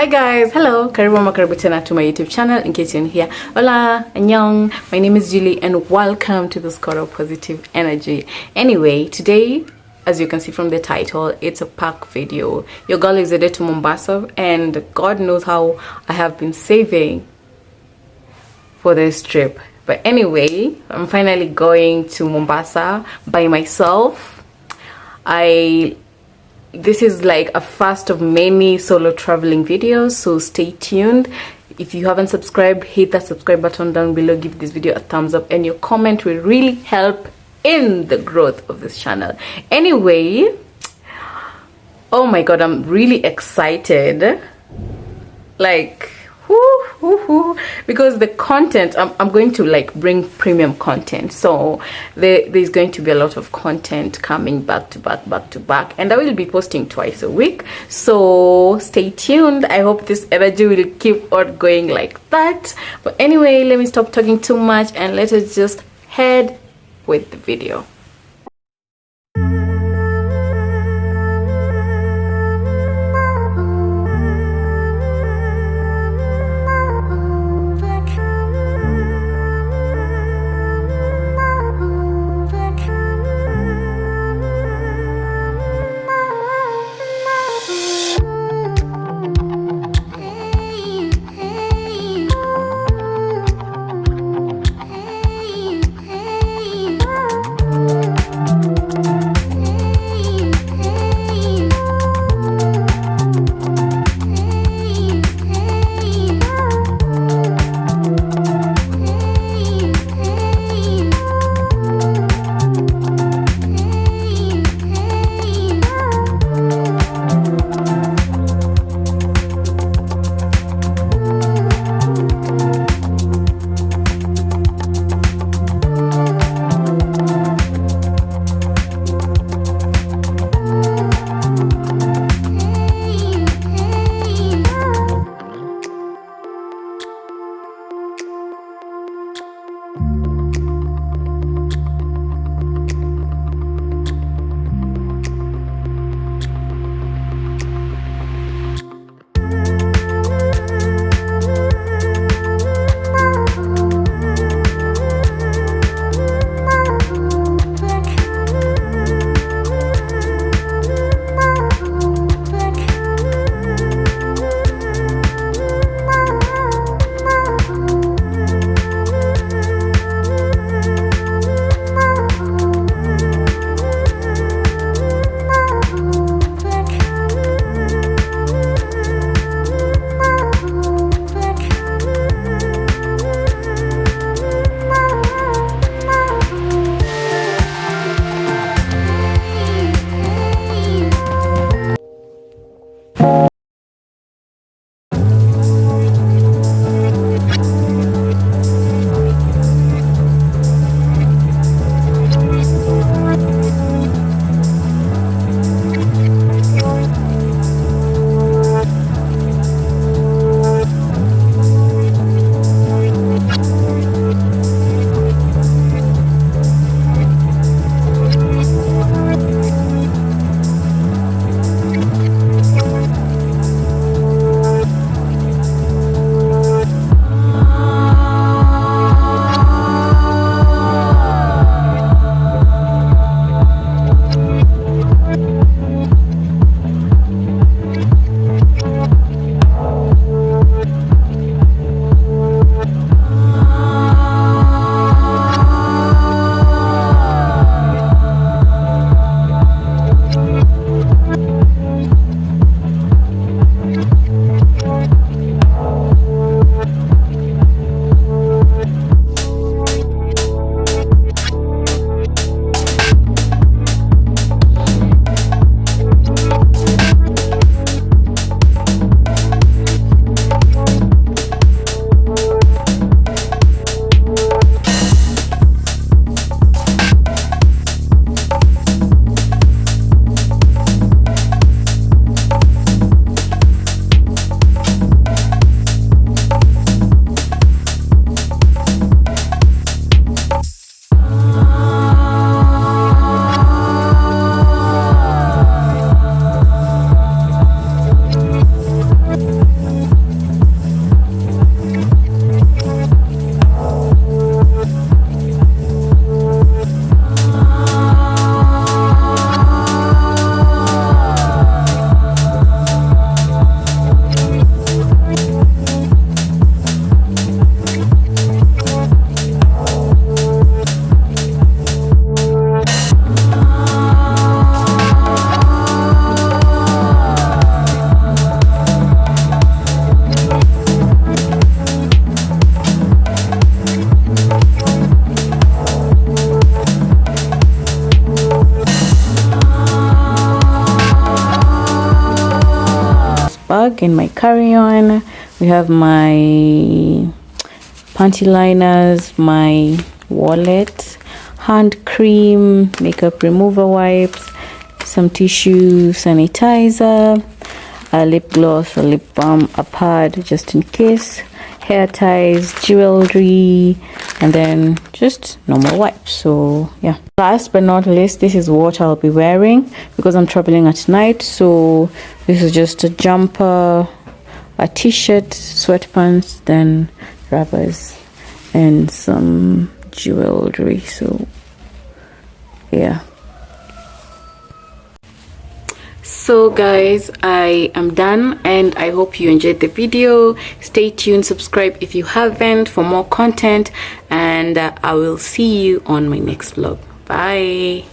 guys, hello, karibu tena to my YouTube channel. In case you're new here, hola, annyeong. My name is Julie and welcome to the Score of Positive Energy. Anyway, today, as you can see from the title, it's a pack video. Your girl is headed to Mombasa and God knows how I have been saving for this trip. But anyway, I'm finally going to Mombasa by myself. This is like a first of many solo traveling videos, so stay tuned. If you haven't subscribed, hit that subscribe button down below, give this video a thumbs up, and your comment will really help in the growth of this channel. Anyway, oh my god, I'm really excited, like because the content I'm going to like bring premium content, so there's going to be a lot of content coming back to back, and I will be posting twice a week, so stay tuned. I hope this energy will keep on going like that. But anyway, let me stop talking too much and let us just head with the video. bag in my carry-on. We have my panty liners, my wallet, hand cream, makeup remover wipes, some tissue, sanitizer, a lip gloss, a lip balm, a pad just in case, hair ties, jewelry, and then just normal wipes. So yeah, last but not least, this is what I'll be wearing because I'm traveling at night. So this is just a jumper, a t-shirt, sweatpants, then rubbers, and some jewelry. So yeah. So guys, I am done and I hope you enjoyed the video. Stay tuned, subscribe if you haven't for more content, and I will see you on my next vlog. Bye.